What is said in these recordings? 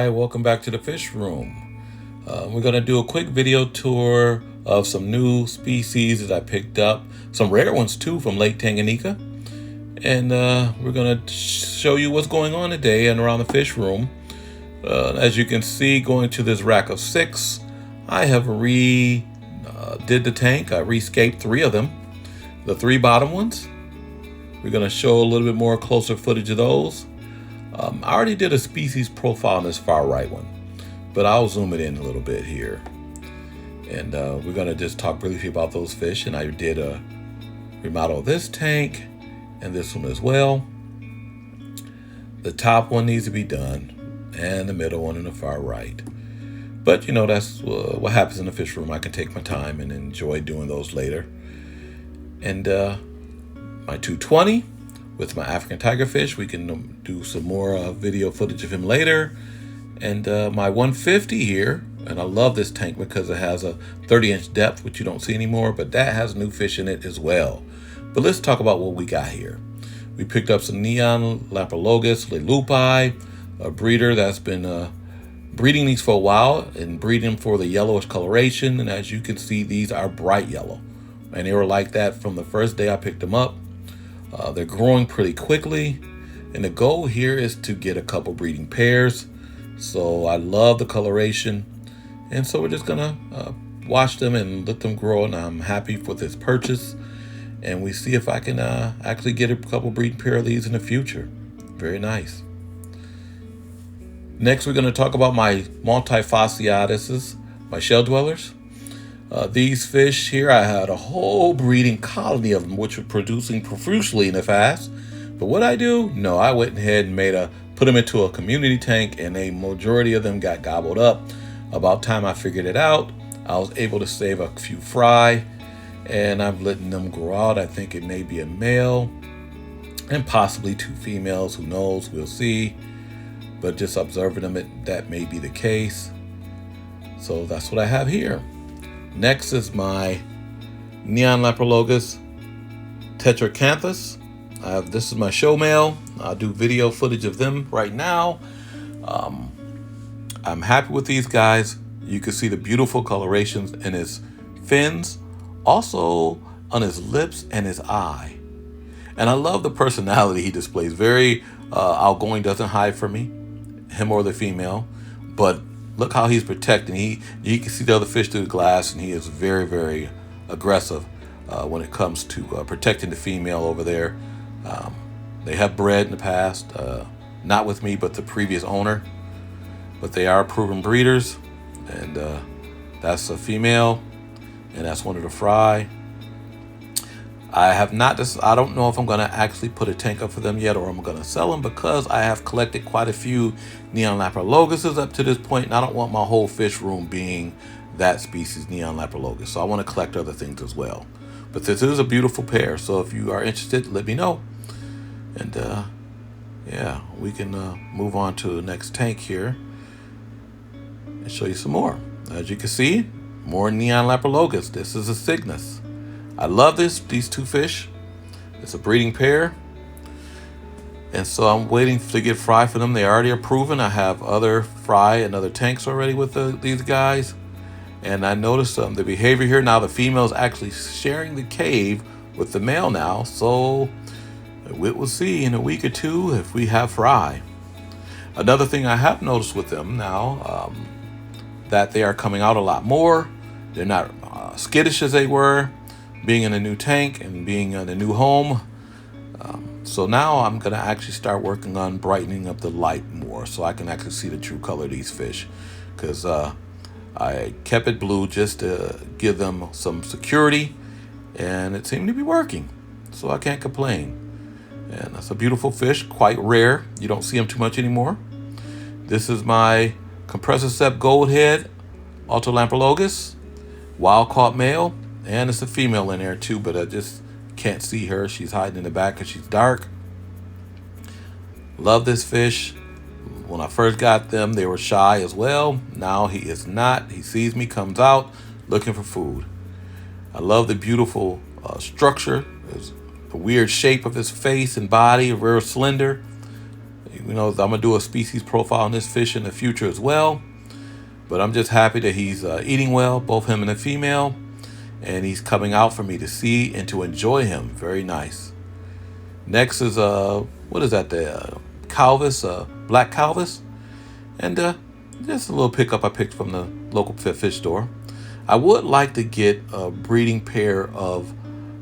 Welcome back to the fish room. We're going to do a quick video tour of some new species that I picked up, some rare ones too from Lake Tanganyika, and we're going to show you what's going on today and around the fish room. As you can see, going to this rack of 6, I have did the tank. I rescaped 3 of them, the 3 bottom ones. We're going to show a little bit more closer footage of those. I already did a species profile on this far right one, but I'll zoom it in a little bit here. And we're going to just talk briefly about those fish. And I did a remodel of this tank and this one as well. The top one needs to be done, and the middle one in the far right. But you know, that's what happens in the fish room. I can take my time and enjoy doing those later. And my 220 with my African tigerfish, we can do some more video footage of him later. And my 150 here, and I love this tank because it has a 30-inch depth, which you don't see anymore, but that has new fish in it as well. But let's talk about what we got here. We picked up some Neolamprologus leleupi, a breeder that's been breeding these for a while and breeding for the yellowish coloration. And as you can see, these are bright yellow, and they were like that from the first day I picked them up. They're growing pretty quickly, and the goal here is to get a couple breeding pairs. So I love the coloration, and so we're just gonna watch them and let them grow, and I'm happy for this purchase. And we see if I can actually get a couple breeding pair of these in the future. Very nice. Next, we're going to talk about my Multifasciatuses, my shell dwellers. These fish here, I had a whole breeding colony of them, which were producing profusely in the past. But what I do? No, I went ahead and put them into a community tank, and a majority of them got gobbled up. About time I figured it out, I was able to save a few fry, and I'm letting them grow out. I think it may be a male and possibly 2 females. Who knows? We'll see. But just observing them, that may be the case. So that's what I have here. Next is my Neolamprologus tetracanthus. This is my show male. I'll do video footage of them right now. I'm happy with these guys. You can see the beautiful colorations in his fins, also on his lips and his eye. And I love the personality he displays. Very outgoing, doesn't hide from me, him or the female. But look how he's protecting. You can see the other fish through the glass, and he is very, very aggressive when it comes to protecting the female over there. They have bred in the past, not with me, but the previous owner. But they are proven breeders, and that's a female, and that's one of the fry. I don't know if I'm going to actually put a tank up for them yet, or I'm going to sell them, because I have collected quite a few Neolamprologuses up to this point, and I don't want my whole fish room being that species, Neolamprologus. So I want to collect other things as well. But this is a beautiful pair, so if you are interested, let me know. And yeah, we can move on to the next tank here and show you some more. As you can see, more Neolamprologus. This is a cygnus. I love these 2 fish. It's a breeding pair. And so I'm waiting to get fry for them. They already are proven. I have other fry and other tanks already with these guys. And I noticed the behavior here. Now the female is actually sharing the cave with the male now. So we will see in a week or 2 if we have fry. Another thing I have noticed with them now, that they are coming out a lot more. They're not skittish as they were, being in a new tank and being in a new home. So now I'm going to actually start working on brightening up the light more, so I can actually see the true color of these fish. Because I kept it blue just to give them some security, and it seemed to be working. So I can't complain. And that's a beautiful fish, quite rare. You don't see them too much anymore. This is my Compressiceps goldhead Neolamprologus, wild caught male. And it's a female in there too, but I just can't see her. She's hiding in the back because she's dark. Love this fish. When I first got them, they were shy as well. Now he is not. He sees me, comes out looking for food. I love the beautiful structure, the weird shape of his face and body, very slender. You know, I'm going to do a species profile on this fish in the future as well. But I'm just happy that he's eating well, both him and the female. And he's coming out for me to see and to enjoy him. Very nice. Next is, what is that? The Calvus, black Calvus. And just a little pickup I picked from the local fish store. I would like to get a breeding pair of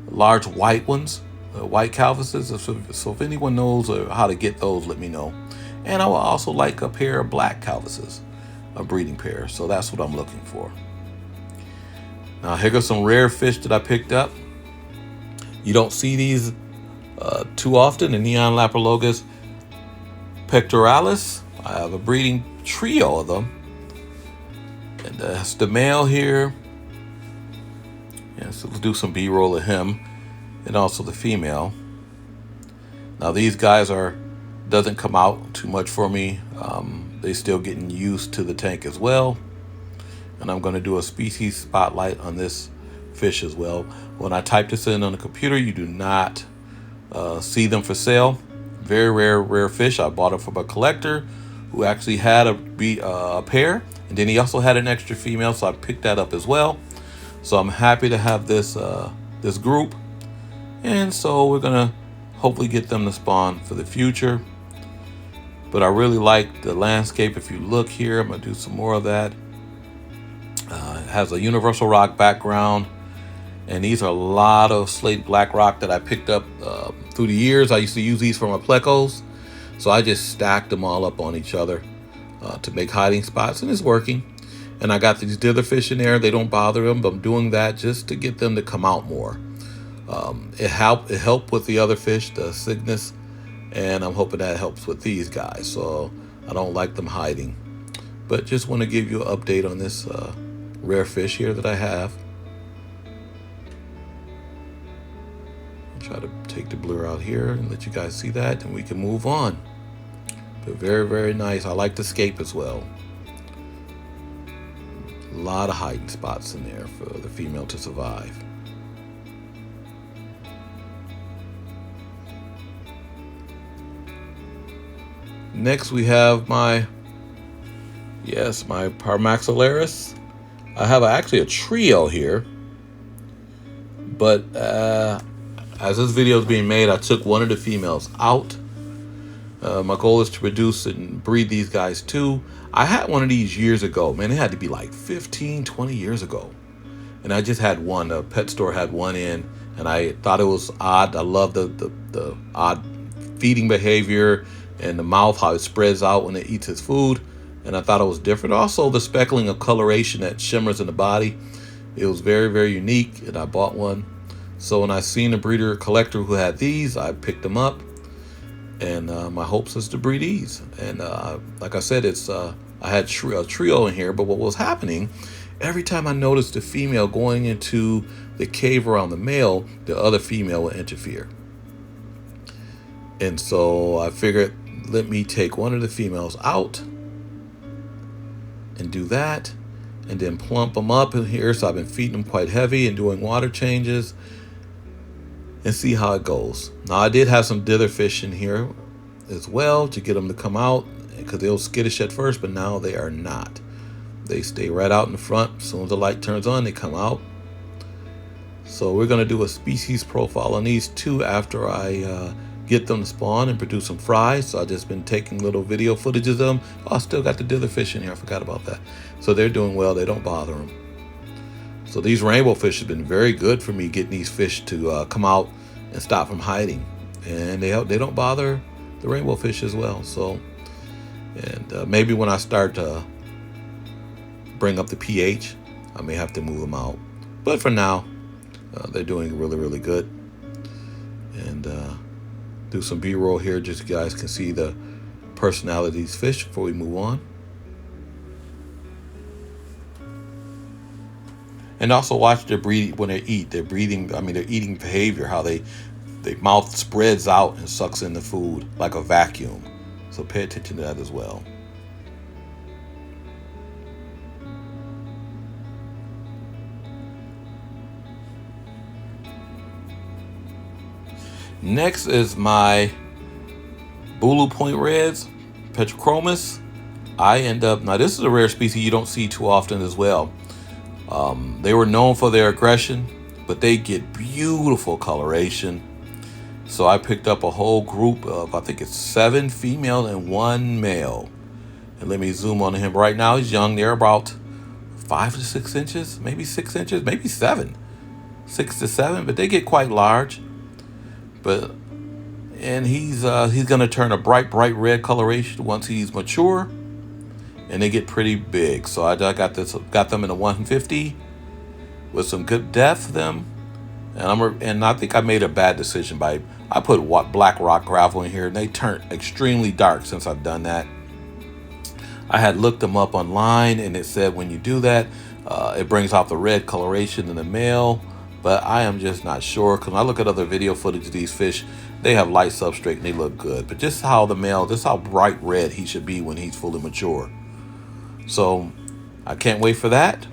large white ones, white Calvuses. So if anyone knows how to get those, let me know. And I would also like a pair of black Calvuses, a breeding pair. So that's what I'm looking for. Now here goes some rare fish that I picked up. You don't see these too often. The Neolamprologus pectoralis. I have a breeding trio of them. And that's the male here. Yeah, so let's do some B-roll of him. And also the female. Now these guys doesn't come out too much for me. They still getting used to the tank as well. And I'm going to do a species spotlight on this fish as well. When I type this in on the computer, you do not see them for sale. Very rare fish. I bought it from a collector who actually had a pair. And then he also had an extra female, so I picked that up as well. So I'm happy to have this this group. And so we're going to hopefully get them to spawn for the future. But I really like the landscape. If you look here, I'm going to do some more of that. It has a universal rock background. And these are a lot of slate black rock that I picked up through the years. I used to use these for my plecos. So I just stacked them all up on each other to make hiding spots. And it's working. And I got these dither fish in there. They don't bother them. But I'm doing that just to get them to come out more. It helped with the other fish, the cygnus. And I'm hoping that helps with these guys. So I don't like them hiding. But just want to give you an update on this rare fish here that I have. Try to take the blur out here and let you guys see that, and we can move on. But very nice. I like the scape as well. A lot of hiding spots in there for the female to survive. Next we have my permaxillaris. I have actually a trio here, but as this video is being made, I took one of the females out. My goal is to produce and breed these guys too. I had one of these years ago. Man, it had to be like 15, 20 years ago. And I just had one. A pet store had one in, and I thought it was odd. I love the odd feeding behavior and the mouth, how it spreads out when it eats its food. And I thought it was different. Also, the speckling of coloration that shimmers in the body. It was very unique, and I bought one. So when I seen a breeder collector who had these, I picked them up. And my hopes is to breed these. And like I said, I had a trio in here. But what was happening, every time I noticed the female going into the cave around the male, the other female would interfere. And so I figured, let me take one of the females out and do that, and then plump them up in here. So I've been feeding them quite heavy and doing water changes and see how it goes. Now I did have some dither fish in here as well to get them to come out, because they were skittish at first, but now they are not. They stay right out in the front. As soon as the light turns on, they come out. So we're going to do a species profile on these two after I get them to spawn and produce some fries. So I've just been taking little video footage of them. Oh, I still got the dither fish in here. I forgot about that. So they're doing well. They don't bother them. So these rainbow fish have been very good for me, getting these fish to come out and stop from hiding. And they don't bother the rainbow fish as well. So, and maybe when I start to bring up the pH, I may have to move them out. But for now, they're doing really good. And do some B-roll here just so you guys can see the personality of these fish before we move on. And also watch their breathing when they eat. Their breathing, their eating behavior, how their mouth spreads out and sucks in the food like a vacuum. So pay attention to that as well. Next is my bulu point reds, Petrochromis. Now this is a rare species you don't see too often as well. They were known for their aggression, but they get beautiful coloration. So I picked up a whole group of, I think it's 7 female and 1 male. And let me zoom on him right now. He's young. They're about 5 to 6 inches, maybe 6 inches, maybe 7, 6 to 7, but they get quite large. And he's gonna turn a bright red coloration once he's mature, and they get pretty big. So I got them in a 150 with some good depth for them, and I think I made a bad decision I put black rock gravel in here, and they turned extremely dark since I've done that. I had looked them up online, and it said when you do that, it brings out the red coloration in the male. But I am just not sure, because when I look at other video footage of these fish, they have light substrate and they look good. But just how bright red he should be when he's fully mature. So I can't wait for that.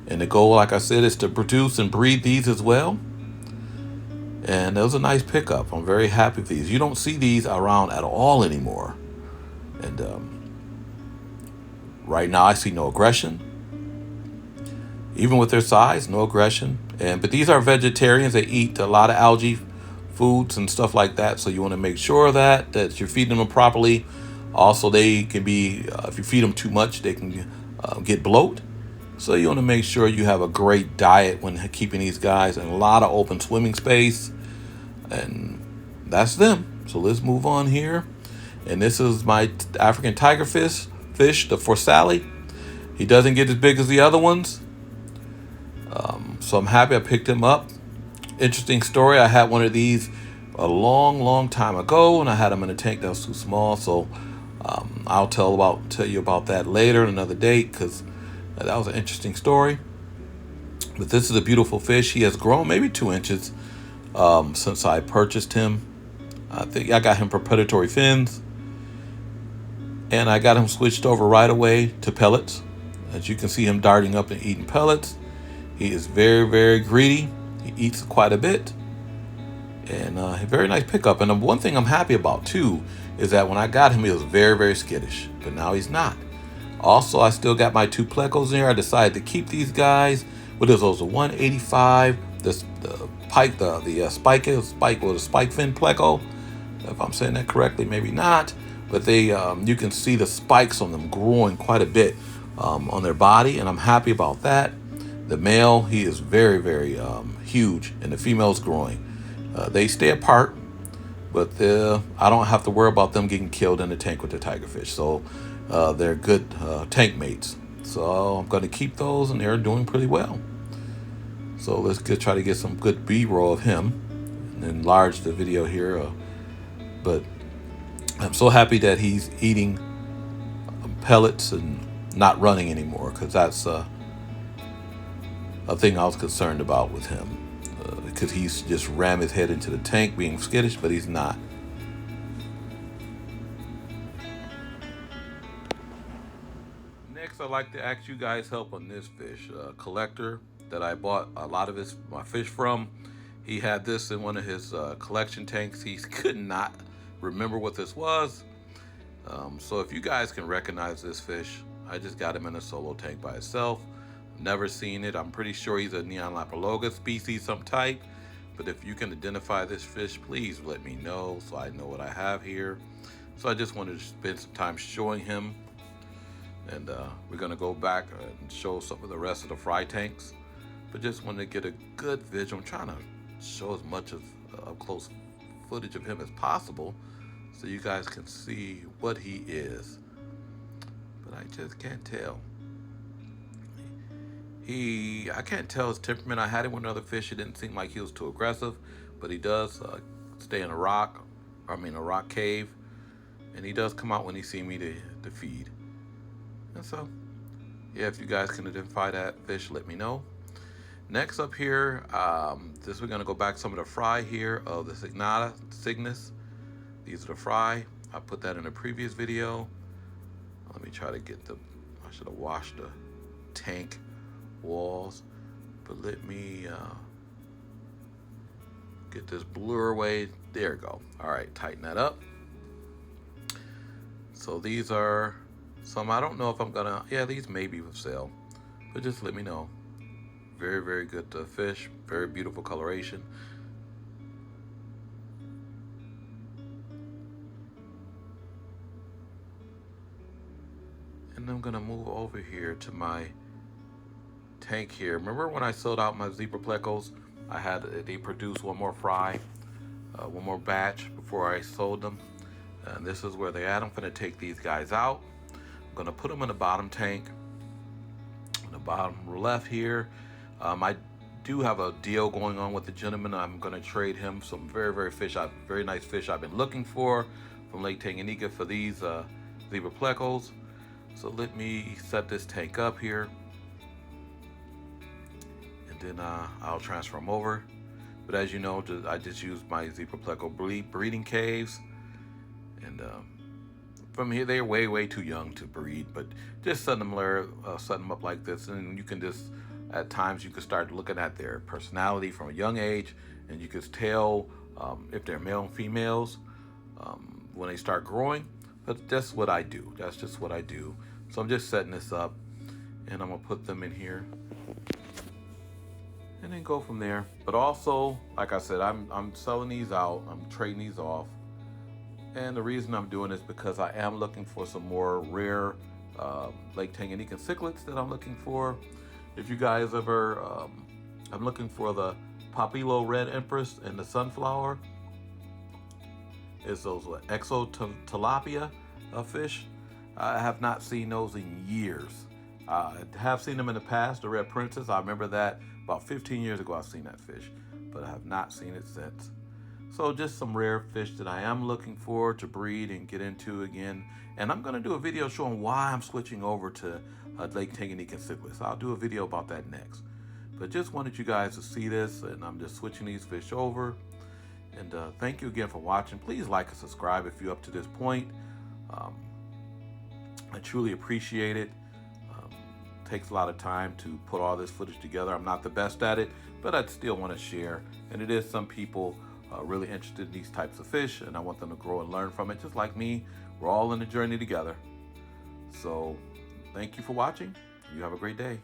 And the goal, like I said, is to produce and breed these as well. And that was a nice pickup. I'm very happy with these. You don't see these around at all anymore. And right now I see no aggression. Even with their size, no aggression. But these are vegetarians. They eat a lot of algae foods and stuff like that. So you want to make sure that you're feeding them properly. Also, they can be, if you feed them too much, they can get bloat. So you want to make sure you have a great diet when keeping these guys, and a lot of open swimming space. And that's them. So let's move on here. And this is my African tigerfish, the forsali. He doesn't get as big as the other ones. So I'm happy I picked him up. Interesting story. I had one of these a long time ago, and I had him in a tank that was too small. So I'll tell you about that later, another date, because that was an interesting story. But this is a beautiful fish. He has grown maybe 2 inches since I purchased him. I think I got him for predatory fins, and I got him switched over right away to pellets. As you can see him darting up and eating pellets. He is very greedy. He eats quite a bit, and a very nice pickup. And the one thing I'm happy about too is that when I got him, he was very skittish, but now he's not. Also, I still got my 2 plecos in here. I decided to keep these guys. What is those? A 185. The spike with a spike fin pleco. If I'm saying that correctly, maybe not. But they, you can see the spikes on them growing quite a bit on their body, and I'm happy about that. The male, he is very huge, and the female's growing. They stay apart, but I don't have to worry about them getting killed in the tank with the tigerfish. So they're good tank mates. So I'm going to keep those, and they're doing pretty well. So let's try to get some good B-roll of him and enlarge the video here. But I'm so happy that he's eating pellets and not running anymore, because that's a thing I was concerned about with him, because he's just rammed his head into the tank being skittish, but he's not. Next, I'd like to ask you guys help on this fish. A collector that I bought a lot of my fish from, he had this in one of his collection tanks. He could not remember what this was. So if you guys can recognize this fish, I just got him in a solo tank by itself. Never seen it. I'm pretty sure he's a Neolamprologus species, some type. But if you can identify this fish, please let me know so I know what I have here. So I just wanted to spend some time showing him. And we're going to go back and show some of the rest of the fry tanks. But just wanted to get a good visual. I'm trying to show as much of close footage of him as possible so you guys can see what he is. But I just can't tell. I can't tell his temperament. I had him with another fish. It didn't seem like he was too aggressive, but he does stay in a rock cave, and he does come out when he sees me to feed. And so, yeah, if you guys can identify that fish, let me know. Next up here, we're gonna go back some of the fry here of the cygnus. These are the fry. I put that in a previous video. Let me try to get I should have washed the tank walls, but let me get this blur away. There we go. All right, tighten that up. So these are some, I don't know if I'm gonna, yeah, these may be for sale, but just let me know. Very, very good fish, very beautiful coloration. And I'm gonna move over here to my tank here. Remember when I sold out my zebra plecos, they produced one more fry, one more batch before I sold them. And this is where they're at. I'm gonna take these guys out. I'm gonna put them in the bottom tank, in the bottom left here. I do have a deal going on with the gentleman. I'm gonna trade him some very nice fish I've been looking for from Lake Tanganyika for these zebra plecos. So let me set this tank up here, and then I'll transfer them over. But as you know, I just used my zebra pleco breeding caves, and from here they're way too young to breed. But just set them up like this, and you can just, at times you can start looking at their personality from a young age, and you can tell if they're male and females when they start growing. But that's what I do. That's just what I do. So I'm just setting this up, and I'm gonna put them in here, and then go from there. But also, like I said, I'm selling these out. I'm trading these off, and the reason I'm doing this because I am looking for some more rare Lake Tanganyika cichlids that I'm looking for. If you guys ever, I'm looking for the Papillo Red Empress and the Sunflower. It's those exotilapia fish. I have not seen those in years. I have seen them in the past, the Red Princess. I remember that about 15 years ago I've seen that fish, but I have not seen it since. So just some rare fish that I am looking for to breed and get into again. And I'm going to do a video showing why I'm switching over to Lake Tanganyika cichlids. I'll do a video about that next. But just wanted you guys to see this, and I'm just switching these fish over. And thank you again for watching. Please like and subscribe if you're up to this point. I truly appreciate it. Takes a lot of time to put all this footage together. I'm not the best at it, but I still want to share. And it is some people really interested in these types of fish, and I want them to grow and learn from it, just like me. We're all in the journey together. So thank you for watching. You have a great day.